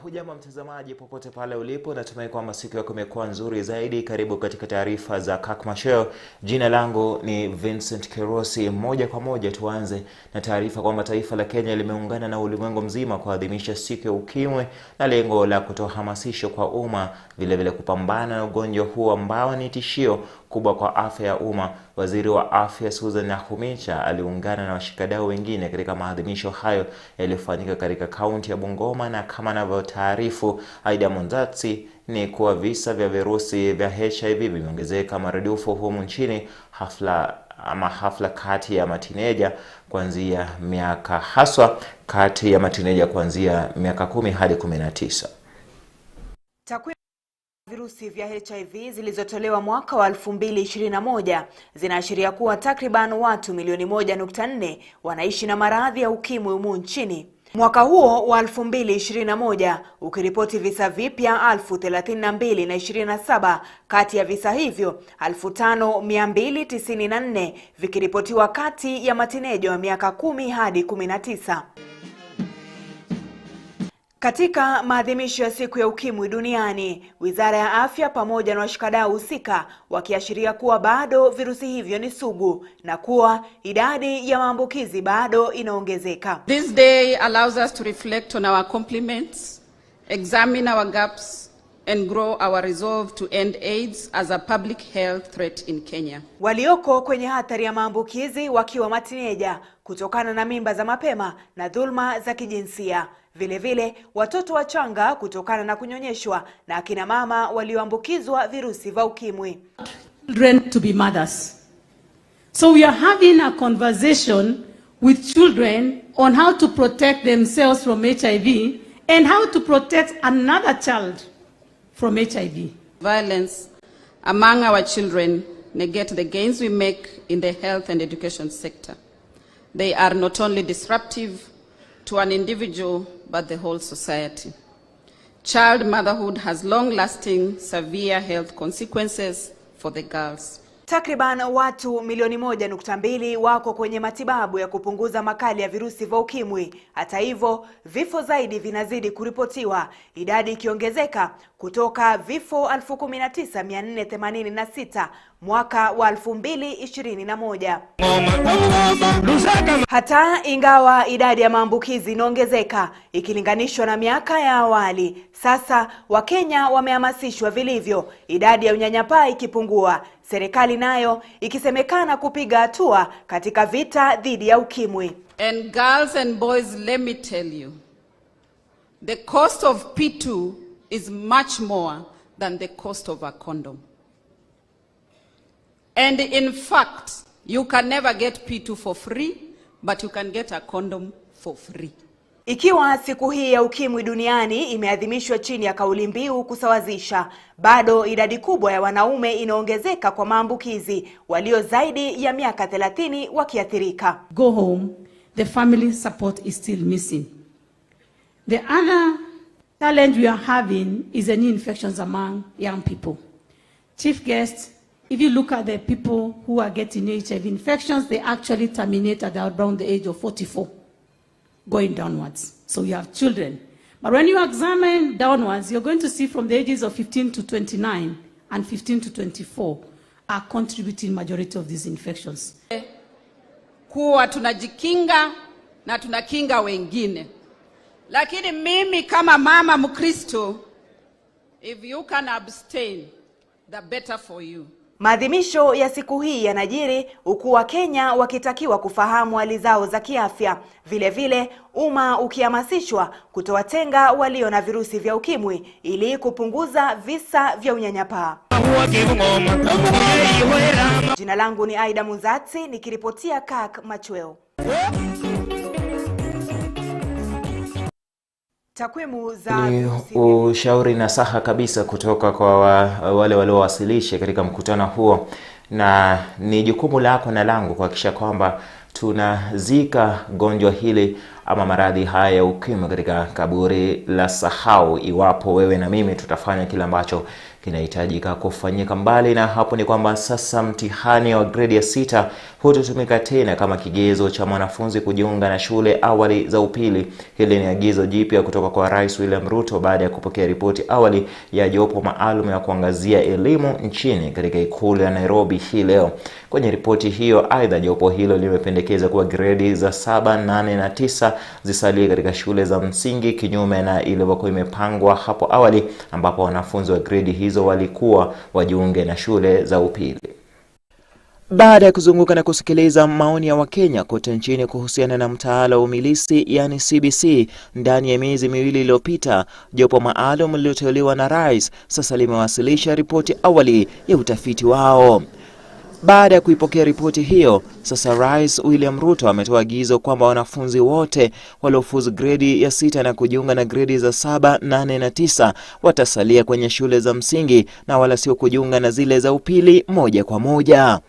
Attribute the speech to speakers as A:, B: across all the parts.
A: Hujambo mtazamaji popote pale ulipo, natumai kwamba siku yako imekuwa nzuri zaidi. Karibu katika taarifa za Kirk Machweo. Jina langu ni Vincent Kerosi. Moja kwa moja tuanze na taarifa kwamba taifa la Kenya limeungana na ulimwengu mzima kuadhimisha siku ya ukimwi na lengo la kutoa hamasisho kwa umma, vile vile kupambana na ugonjwa huo ambao ni tishio kubwa kwa afya ya umma. Waziri wa afya Susan Nakhumicha aliungana na washikadau wengine katika maadhimisho hayo yaliyofanyika katika kaunti ya Bungoma, na kama anavyotaarifu Aida Monzatsi ni kuwa visa vya virusi vya HIV vimeongezeka maradufu humu nchini, hafla kati ya matineja kuanzia miaka kati ya matineja kuanzia miaka 10 hadi 19.
B: Takwimu virusi vya HIV zilizotolewa mwaka wa 2021 zinaashiria kuwa takriban watu milioni 1.4 wanaishi na maradhi ya ukimwi humu nchini. Mwaka huo wa 2021 ukiripoti visa vipya 1032,027. Kati ya visa hivyo 5294 vikiripotiwa kati ya matineja wa miaka 10 hadi 19. Katika maadhimisho ya siku ya ukimwi duniani, Wizara ya Afya pamoja na washikadau husika wakiashiria kuwa bado virusi hivyo ni sugu na kuwa idadi ya maambukizi bado inaongezeka.
C: This day allows us to reflect on our accomplishments, examine our gaps and grow our resolve to end AIDS as a public health threat in Kenya.
B: Walioko kwenye hatari ya maambukizi wakiwa matineja kutokana na mimba za mapema na dhulma za kijinsia. Vile vile watoto wachanga kutokana na kunyonyeshwa na akina mama walioambukizwa virusi vya ukimwi.
D: Children to be mothers. So we are having a conversation with children on how to protect themselves from HIV and how to protect another child from HIV.
C: Violence among our children negate the gains we make in the health and education sector. They are not only disruptive to an individual but the whole society. Child motherhood has long-lasting severe health consequences for the girls.
B: Takriban watu milioni 1.2 wako kwenye matibabu ya kupunguza makali ya virusi vya ukimwi. Hata hivyo, vifo zaidi vinazidi kuripotiwa, idadi ikiongezeka kutoka vifo 19,486 mwaka wa 2021. Hata ingawa idadi ya maambukizi inaongezeka ikilinganishwa na miaka ya awali, sasa Wakenya wamehamasishwa vilivyo, idadi ya unyanyapaa ikipungua, serikali nayo ikisemekana kupiga hatua katika vita dhidi ya ukimwi.
C: And girls and boys, let me tell you, the cost of P2 is much more than the cost of a condom. And in fact, you can never get P2 for free, but you can get a condom for free.
B: Ikiwa siku hii ya ukimwi duniani imeadhimishwa chini ya kauli mbiu kusawazisha, bado idadi kubwa ya wanaume inaongezeka kwa maambukizi, walio zaidi ya miaka 30 wakiathirika.
D: Go home, the family support is still missing. The other challenge we are having is the new infections among young people. Chief guest, if you look at the people who are getting HIV infections, they actually terminate at around the age of 44. Going downwards. So you have children. But when you examine downwards, you're going to see from the ages of 15 to 29 and 15 to 24 are contributing majority of these infections.
C: Kuwa tunajikinga na tunakinga wengine. Lakini mimi kama mama Mkristo, if you can abstain, the better for you.
B: Maadhimisho ya siku hii yanajiri huku Wakenya wakitakiwa kufahamu hali zao za kiafya. Vile vile umma ukihamasishwa kutowatenga walio na virusi vya ukimwi ili kupunguza visa vya unyanyapaa. Jina langu ni Aida Monzatsi nikiripotia Kirk Machweo. Takwimu za
A: ushauri na saha kabisa kutoka kwa wale waliowasilisha katika mkutano huo, na ni jukumu lako na langu kuhakikisha kwamba tunazika gonjwa hili ama maradhi haya ya ukimwi katika kaburi la sahau, iwapo wewe na mimi tutafanya kile ambacho kinahitajika kufanyika. Mbali na hapo ni kwamba sasa mtihani wa grade ya 6 hutotumika tena kama kigezo cha mwanafunzi kujiunga na shule awali za upili. Hili ni agizo jipya kutoka kwa Rais William Ruto baada ya kupokea ripoti awali ya jopo maalum ya kuangazia elimu nchini katika ikulu ya Nairobi hii leo. Kwenye ripoti hiyo, aidha jopo hilo limependekeza kuwa gredi za 7, 8 na 9 zisalie katika shule za msingi, kinyume na ilivyokuwa imepangwa hapo awali ambapo wanafunzi wa gredi hizo walikuwa wajiunge na shule za upili. Baada ya kuzunguka na kusikiliza maoni ya Wakenya kote nchini kuhusiana na mtaala wa umilisi yani CBC ndani ya miezi miwili iliyopita, jopo maalum lililoteuliwa na Rais sasa limewasilisha ripoti awali ya utafiti wao. Baada ya kuipokea ripoti hiyo, sasa Rais William Ruto ametoa agizo kwamba wanafunzi wote waliofuzu gredi ya 6 na kujiunga na gredi za 7, 8 na 9 watasalia kwenye shule za msingi na wala sio kujiunga na zile za upili moja kwa moja.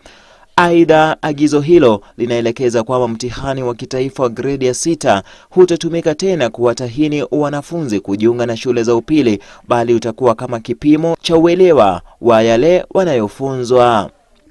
A: Aidha, agizo hilo linaelekeza kwamba mtihani wa kitaifa wa gredi ya 6 hutatumika tena kuwatahini wanafunzi kujiunga na shule za upili, bali utakuwa kama kipimo cha uelewa wa yale wanayofunzwa.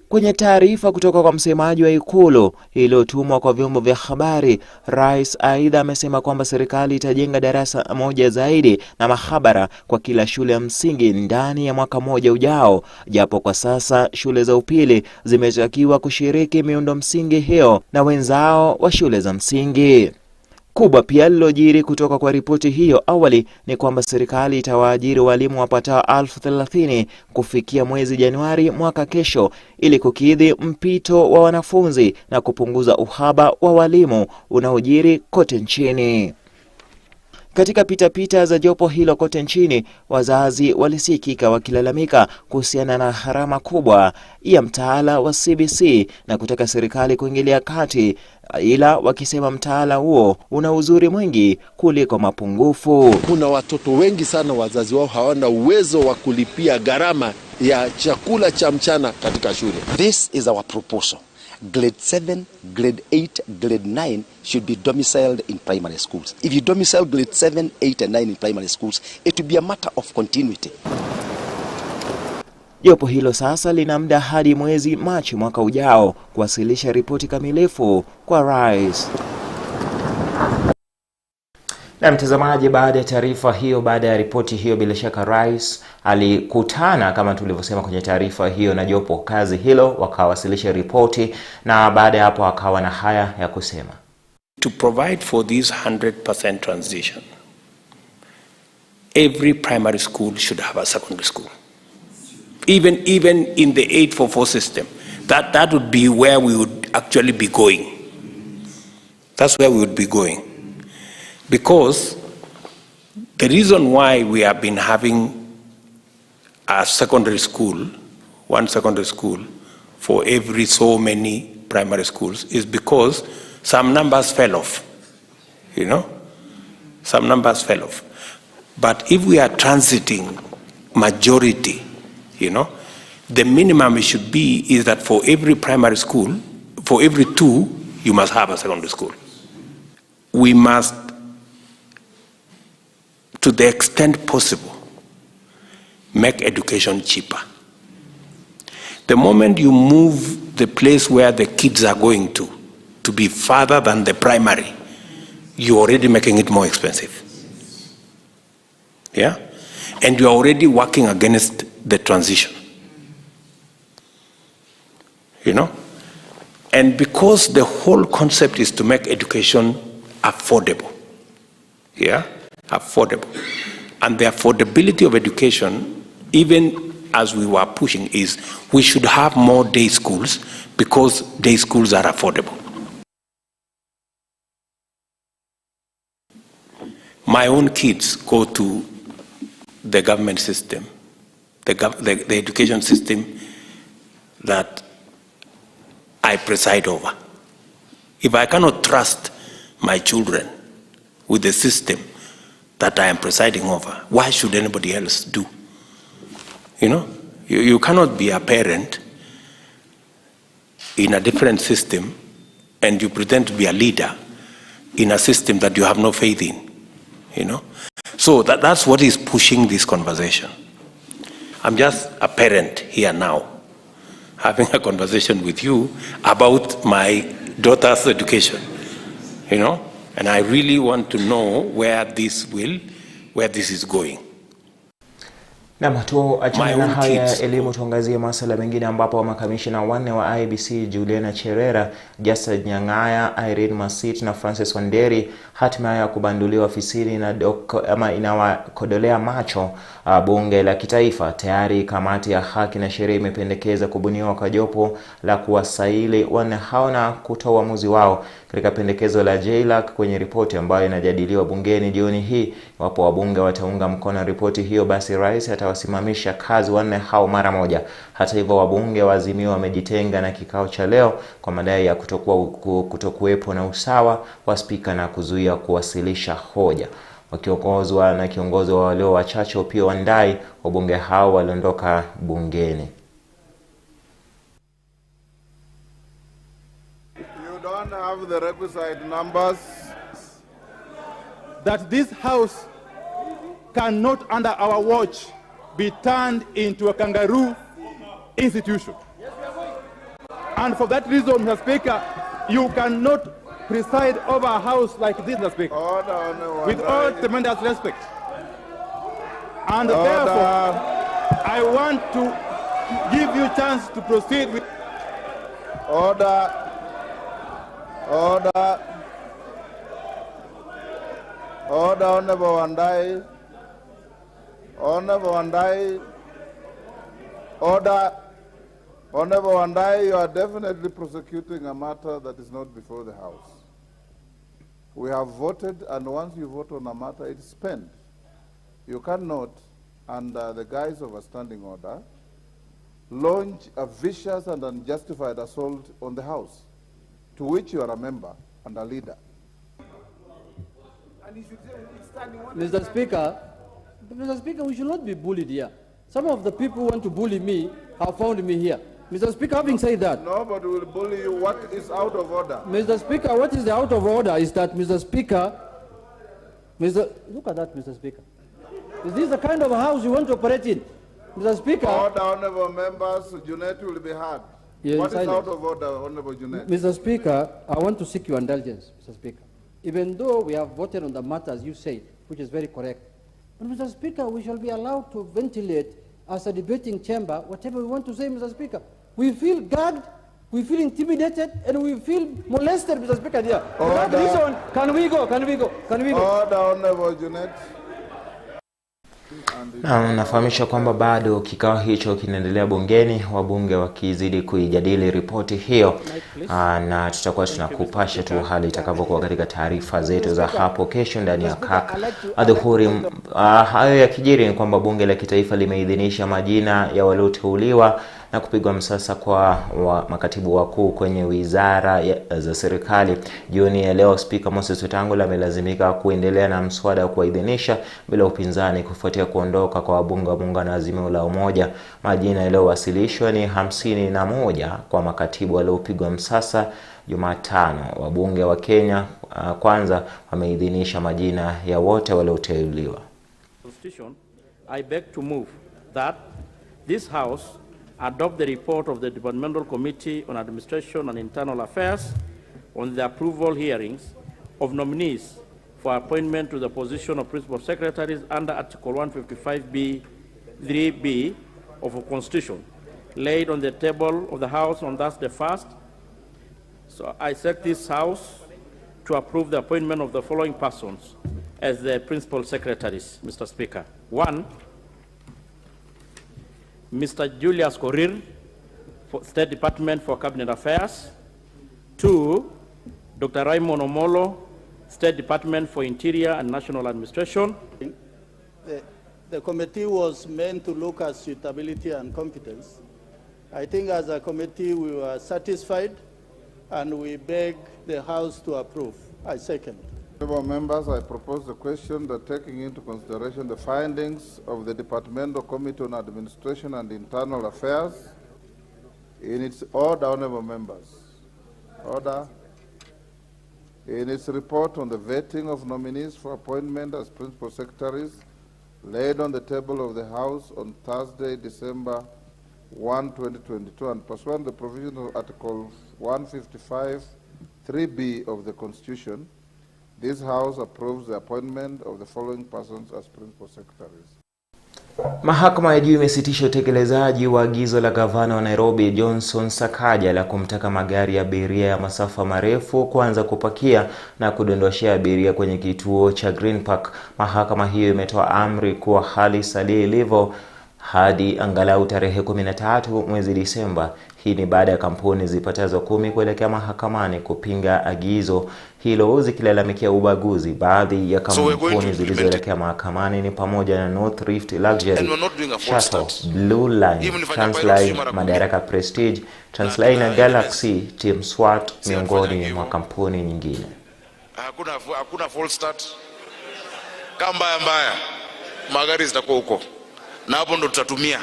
A: Kwenye taarifa kutoka kwa msemaji wa ikulu iliyotumwa kwa vyombo vya habari, Rais aidha amesema kwamba serikali itajenga darasa moja zaidi na mahabara kwa kila shule ya msingi ndani ya mwaka mmoja ujao, japo kwa sasa shule za upili zimetakiwa kushiriki miundo msingi hiyo na wenzao wa shule za msingi. Kubwa pia lilojiri kutoka kwa ripoti hiyo awali ni kwamba serikali itawaajiri walimu wapatao 30,000 kufikia mwezi Januari mwaka kesho ili kukidhi mpito wa wanafunzi na kupunguza uhaba wa walimu unaojiri kote nchini. Katika pitapita za jopo hilo kote nchini, wazazi walisikika wakilalamika kuhusiana na gharama kubwa ya mtaala wa CBC na kutaka serikali kuingilia kati, ila wakisema mtaala huo una uzuri mwingi kuliko mapungufu.
E: Kuna watoto wengi sana wazazi wao hawana uwezo wa kulipia gharama ya chakula cha mchana katika shule.
F: This is our proposal. Grade 7, grade 8, grade 9 should be domiciled in primary schools. If you domicile grade 7, 8 and 9 in primary schools, it will be a matter of continuity.
A: Jopo hilo sasa lina muda hadi mwezi Machi mwaka ujao kuwasilisha ripoti kamilifu kwa Rais. Na mtazamaji, baada ya taarifa hiyo, baada ya ripoti hiyo, bila shaka Rais alikutana kama tulivyosema kwenye taarifa hiyo na jopo kazi hilo, wakawasilisha ripoti, na baada ya hapo akawa na haya ya kusema.
G: To provide for this 100% transition, every primary school should have a secondary school. Even in the 844 system, that would be where we would actually be going. That's where we would be going. Because the reason why we have been having a secondary school, one secondary school for every so many primary schools, is because some numbers fell off, some numbers fell off. But if we are transiting majority, the minimum it should be is that for every primary school, for every 2, you must have a secondary school. We must, to the extent possible, make education cheaper. The moment you move the place where the kids are going to be farther than the primary, you're already making it more expensive. Yeah? And you're already working against the transition. And because the whole concept is to make education affordable. Yeah? Affordable. And the affordability of education, even as we were pushing, is we should have more day schools because day schools are affordable. My own kids go to the government system, the education system that I preside over. If I cannot trust my children with the system that I am presiding over, why should anybody else do? You cannot be a parent in a different system and you pretend to be a leader in a system that you have no faith in, you know. So that's what is pushing this conversation. I'm just a parent here now, having a conversation with you about my daughter's education, you know, and I really want to know where this is going.
A: Na tuachane na haya ya elimu, tuangazie masuala mengine ambapo makamishina wanne wa IEBC Juliana Cherera, Jasa Nyang'aya, Irene Masit na Francis Wanderi hatimaye kubanduliwa ofisini na inawakodolea macho bunge la kitaifa. Tayari kamati ya haki na sheria imependekeza kubuniwa kwa jopo la kuwasaili wanne hao na kutoa uamuzi wao katika pendekezo la JLAC kwenye ripoti ambayo inajadiliwa bungeni jioni hii. Wapo wabunge wataunga mkono ripoti hiyo, basi rais atawasimamisha kazi wanne hao mara moja. Hata hivyo, wabunge wa Azimio wamejitenga na kikao cha leo kwa madai ya kutokuwepo na usawa wa spika na kuzuia kuwasilisha hoja. Wakiongozwa na kiongozi wa walio wachache Opiyo Wandayi, wabunge hao waliondoka bungeni.
H: You don't have the requisite numbers that this house cannot under our watch be turned into a kangaroo institution. And for that reason, Mr. Speaker, you cannot preside over a house like this, Mr. Speaker, with all tremendous respect. And therefore, I want to give you a chance to proceed with order. Order, Honorable Wandayi. Honorable Wandayi. Order. Honorable Wandayi, you are definitely prosecuting a matter that is not before the House. We have voted, and once you vote on a matter, it's spent. You cannot, under the guise of a standing order, launch a vicious and unjustified assault on the House, to which you are a member and a leader.
I: Mr. Speaker, we should not be bullied here. Some of the people who want to bully me have found me here. Mr. Speaker, having said that,
H: nobody will bully you. What is out of order?
I: Mr. Speaker, what is the out of order is that, Mr. Speaker, look at that, Mr. Speaker. Is this the kind of a house you want to operate in? Mr. Speaker.
H: Order, honorable members, Junet will be heard.
I: Yes,
H: what is out of order, Honorable Junet?
I: Mr. Speaker, I want to seek your indulgence, Mr. Speaker. Even though we have voted on the matter, as you say, which is very correct, but Mr. Speaker, we shall be allowed to ventilate as a debating chamber whatever we want to say, Mr. Speaker. We feel gagged, we feel intimidated, and we feel molested, Mr. Speaker, dear. For that reason, can we go?
H: Order, Honorable Junet.
A: Na nafahamisha kwamba bado kikao hicho kinaendelea bungeni, wabunge wakizidi kuijadili ripoti hiyo, na tutakuwa tunakupasha tu hali itakavyokuwa katika taarifa zetu za hapo kesho ndani ya KAK adhuhuri. Hayo yakijiri ni kwamba bunge la kitaifa limeidhinisha majina ya walioteuliwa na kupigwa msasa kwa makatibu wakuu kwenye wizara za serikali. Jioni ya leo, Spika Moses Wetangula amelazimika kuendelea na mswada wa kuidhinisha bila upinzani kufuatia kuondoka kwa wabunge wa muungano wa Azimio la Umoja. Majina yaliyowasilishwa ni 51 kwa makatibu waliopigwa msasa Jumatano. Wabunge wa Kenya kwanza wameidhinisha majina ya wote walioteuliwa.
J: I beg to move that this House adopt the report of the Departmental Committee on Administration and Internal Affairs on the approval hearings of nominees for appointment to the position of Principal Secretaries under Article 155B 3B of the Constitution, laid on the table of the House on Thursday 1st. So I ask this House to approve the appointment of the following persons as the Principal Secretaries, Mr. Speaker. 1, Mr. Julius Korir, for State Department for Cabinet Affairs. 2, Dr. Raymond Omolo, State Department for Interior and National Administration.
K: The committee was meant to look at suitability and competence. I think as a committee we were satisfied and we beg the House to approve. I second.
H: Honorable members, I propose the question that taking into consideration the findings of the Departmental Committee on Administration and Internal Affairs in its order, honorable members. Order.
L: In its report on the vetting of nominees for appointment as principal secretaries, laid on the table of the House on Thursday, December 1, 2022, and pursuant to the provisions of Article 155, 3B of the Constitution, this House approves the appointment of the following persons as principal secretaries.
A: Mahakama ya juu imesitisha utekelezaji wa agizo la gavana wa Nairobi Johnson Sakaja la kumtaka magari ya abiria ya masafa marefu kuanza kupakia na kudondoshea abiria kwenye kituo cha Green Park. Mahakama hiyo imetoa amri kuwa hali salia ilivyo hadi angalau tarehe 13 mwezi Disemba. Hii ni baada ya kampuni zipatazo 10 kuelekea mahakamani kupinga agizo hilo zikilalamikia ubaguzi. Baadhi ya kampuni zilizoelekea mahakamani ni pamoja na North Rift Luxury, Shuttle, Blue Line, Transline, Madaraka Prestige, Transliner Galaxy, Team SWAT miongoni mwa kampuni nyingine.
M: Hakuna full start. Kamba mbaya magari zitakuwa huko. Na hapo ndo tutatumia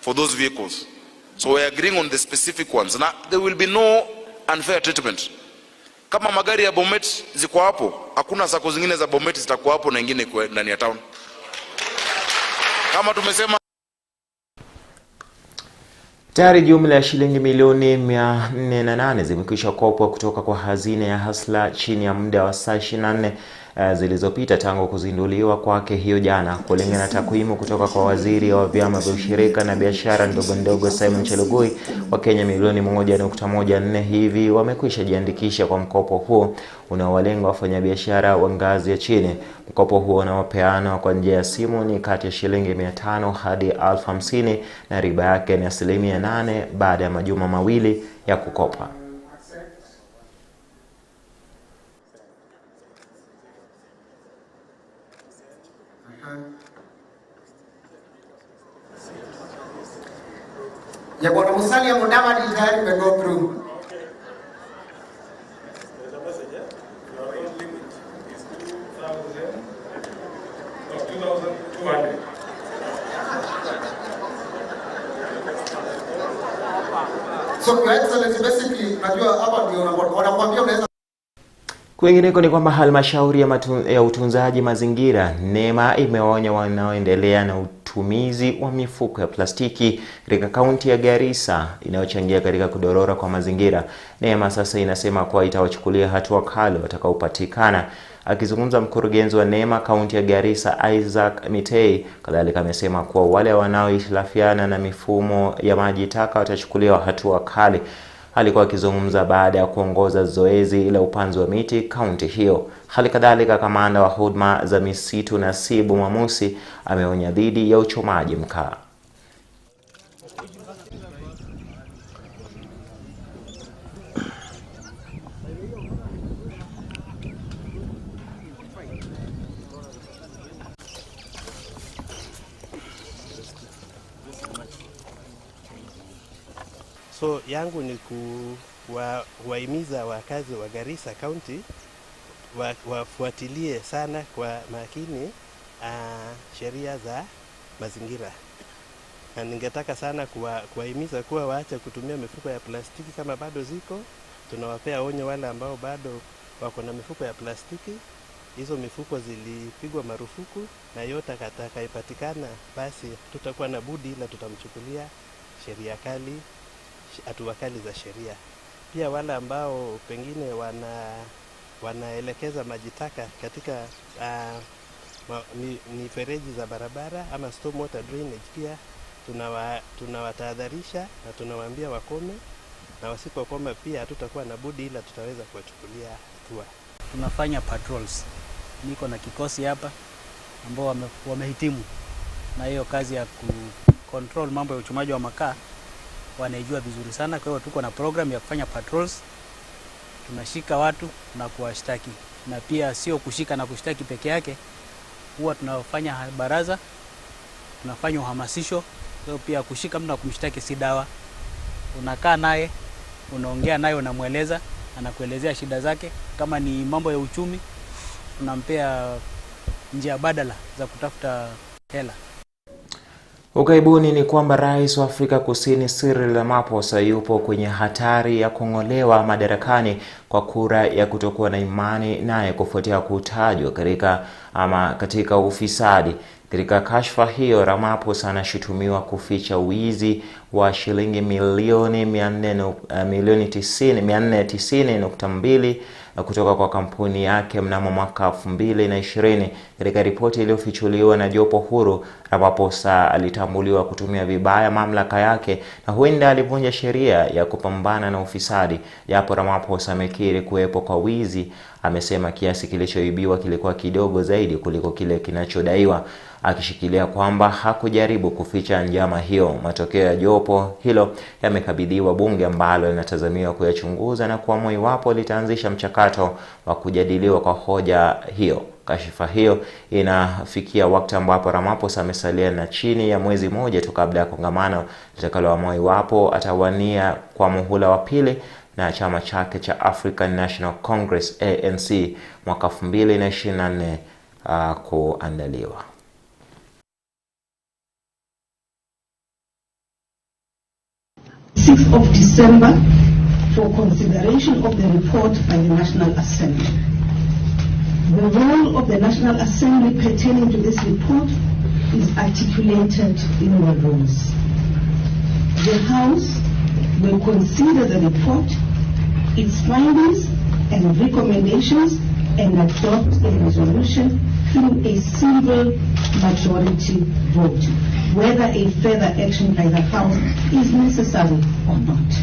M: for those vehicles. So we are agreeing on the specific ones. Now there will be no unfair treatment. Kama magari ya Bomet ziko hapo, hakuna sako zingine za Bomet zitakuwa hapo na nyingine kwa ndani ya town. Kama tumesema
A: tayari jumla ya shilingi milioni 408 zimekwisha kopwa kutoka kwa hazina ya Hasla chini ya muda wa saa 24 zilizopita tangu kuzinduliwa kwake hiyo jana. Kulingana na takwimu kutoka kwa waziri wa vyama vya ushirika na biashara ndogo ndogo Simon Chelugui, Wakenya milioni 1.14 hivi wamekwisha jiandikisha kwa mkopo huo unaowalenga wafanyabiashara wa ngazi ya chini. Mkopo huo unaopeanwa kwa njia ya simu ni kati ya shilingi 500 hadi 50,000 na riba yake ni 8% baada ya majuma mawili ya kukopa.
N: Ya bwana Musalia Mudavadi tayari me go through. So your excellency, basically najua hapa ndio wanakuambia unaweza.
A: Kwingineko ni kwamba halmashauri ya utunzaji mazingira NEMA imeonya wanaoendelea na utumizi wa mifuko ya plastiki katika kaunti ya Garissa inayochangia katika kudorora kwa mazingira. NEMA sasa inasema kuwa itawachukulia hatua kali watakaopatikana. Akizungumza mkurugenzi wa NEMA kaunti ya Garissa Isaac Mitei kadhalika amesema kuwa wale wanaohitilafiana na mifumo ya maji taka watachukuliwa hatua kali. Alikuwa akizungumza baada ya kuongoza zoezi la upanzi wa miti kaunti hiyo. Hali kadhalika kamanda wa huduma za misitu Nasibu Mamusi ameonya dhidi ya uchomaji mkaa.
O: So yangu ni kuwahimiza wakazi wa Garissa County wafuatilie sana kwa makini sheria za mazingira. Na ningetaka sana kuwahimiza kuwa waache kutumia mifuko ya plastiki kama bado ziko. Tunawapea onyo wale ambao bado wako na mifuko ya plastiki. Hizo mifuko zilipigwa marufuku na yote atakayepatikana basi tutakuwa na budi ila tutamchukulia sheria kali, hatua kali za sheria. Pia wale ambao pengine wanaelekeza majitaka katika mifereji za barabara ama storm water drainage, pia tunawatahadharisha na tunawaambia wakome, na wasipokoma pia hatutakuwa na budi ila tutaweza kuwachukulia hatua.
P: Tunafanya patrols. Niko na kikosi hapa ambao wamehitimu na hiyo kazi ya control mambo ya uchomaji wa makaa, wanaijua vizuri sana. Kwa hiyo tuko na program ya kufanya patrols. Tunashika watu na kuwashtaki, na pia sio kushika na kushtaki peke yake, huwa tunafanya baraza, tunafanya uhamasisho. Kwa pia kushika mtu na kumshtaki si dawa. Unakaa naye, unaongea naye, unamueleza, anakuelezea shida zake. Kama ni mambo ya uchumi, tunampea njia badala za kutafuta hela.
A: Ughaibuni ni kwamba rais wa Afrika Kusini Cyril Ramaphosa yupo kwenye hatari ya kung'olewa madarakani kwa kura ya kutokuwa na imani naye kufuatia kutajwa katika ufisadi. Katika kashfa hiyo, Ramaphosa anashutumiwa kuficha wizi wa shilingi milioni 490.2 kutoka kwa kampuni yake mnamo mwaka 2020. Katika ripoti iliyofichuliwa na jopo huru, Ramaphosa alitambuliwa kutumia vibaya mamlaka yake na huenda alivunja sheria ya kupambana na ufisadi. Japo Ramaphosa amekiri kuwepo kwa wizi, amesema kiasi kilichoibiwa kilikuwa kidogo zaidi kuliko kile kinachodaiwa, akishikilia kwamba hakujaribu kuficha njama hiyo. Matokeo ya jopo hilo yamekabidhiwa bunge ambalo linatazamiwa kuyachunguza na kuamua iwapo litaanzisha mchakato wa kujadiliwa kwa hoja hiyo. Kashifa hiyo inafikia wakati ambapo Ramaphosa amesalia na chini ya mwezi mmoja tu kabla ya kongamano litakaloamua iwapo atawania kwa muhula wa pili na chama chake cha African National Congress ANC mwaka 2024 kuandaliwa.
Q: 6th of December for consideration of the report by the National Assembly. The role of the National Assembly pertaining to this report is articulated in the rules. The House will consider the report, its findings and recommendations, and adopt a resolution through a single majority vote, whether a further action by the House is necessary or not.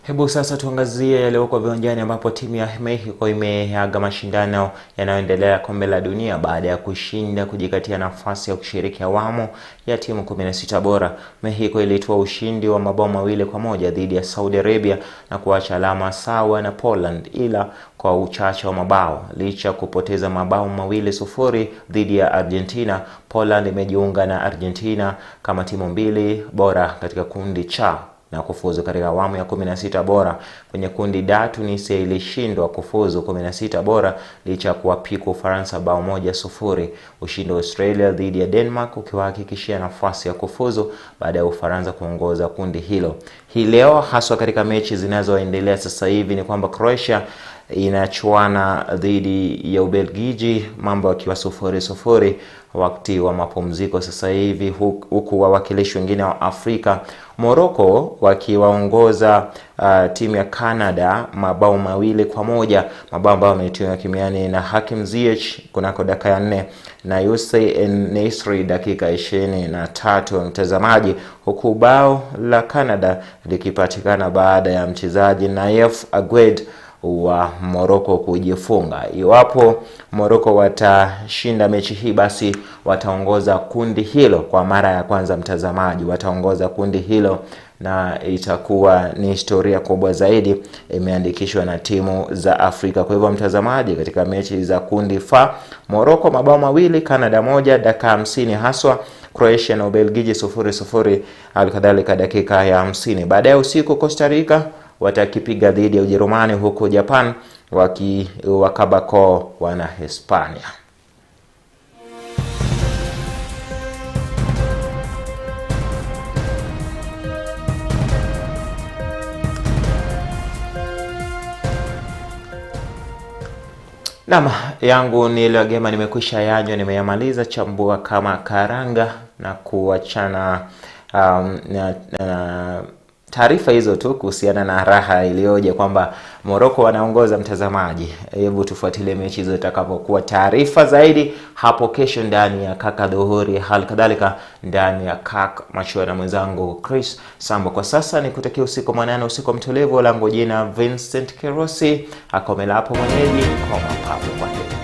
A: Hebu sasa tuangazie yaliyoko viwanjani, ambapo timu ya Mexico imeaga mashindano yanayoendelea kombe la dunia baada ya kushinda kujikatia nafasi ya kushiriki awamu ya timu 16 bora. Mexico ilitoa ushindi wa mabao 2-1 dhidi ya Saudi Arabia na kuacha alama sawa na Poland, ila kwa uchache wa mabao. Licha kupoteza mabao 2-0 dhidi ya Argentina, Poland imejiunga na Argentina kama timu mbili bora katika kundi cha na kufuzu katika awamu ya 16 bora. Kwenye kundi D, Tunisia ilishindwa kufuzu 16 bora licha kuwapiku Ufaransa bao 1-0. Ushindi wa Australia dhidi ya Denmark ukiwahakikishia nafasi ya kufuzu baada ya Ufaransa kuongoza kundi hilo. Hii leo, haswa katika mechi zinazoendelea sasa hivi, ni kwamba Croatia inachuana dhidi ya Ubelgiji, mambo yakiwa 0-0 wakati wa mapumziko sasa hivi, huku wawakilishi wengine wa Afrika, Morocco, wakiwaongoza timu ya Canada mabao 2-1, mabao ambayo yametiwa kimiani na Hakim Ziyech kunako dakika ya 4 na Hussein Nesri dakika 23 mtazamaji, huku bao la Canada likipatikana baada ya mchezaji Naif Agued wa Morocco kujifunga. Iwapo Morocco watashinda mechi hii, basi wataongoza kundi hilo kwa mara ya kwanza mtazamaji. Wataongoza kundi hilo na itakuwa ni historia kubwa zaidi imeandikishwa na timu za Afrika. Kwa hivyo mtazamaji, katika mechi za kundi F, Morocco mabao 2, Canada 1 dakika 50 haswa, Croatia na Ubelgiji 0-0 alikadhalika dakika ya 50. Baadaye usiku Costa Rica watakipiga dhidi ya Ujerumani, huko Japan wakabako wana Hispania. Naam, yangu ni ile gema nimekwisha yanywa, nimeyamaliza, chambua kama karanga na kuachana na taarifa hizo tu kuhusiana na raha iliyoje kwamba Morocco wanaongoza mtazamaji. Hebu tufuatilie mechi hizo zitakapokuwa. Taarifa zaidi hapo kesho ndani ya Kaka Dhuhuri, halikadhalika ndani ya Kirk Machweo na mwenzangu Chris Sambo. Kwa sasa nikutakia usiku mwanana, usiku mtulivu. Langu jina Vincent Kerosi, akomela hapo mwenyeji kwa mapafu kwa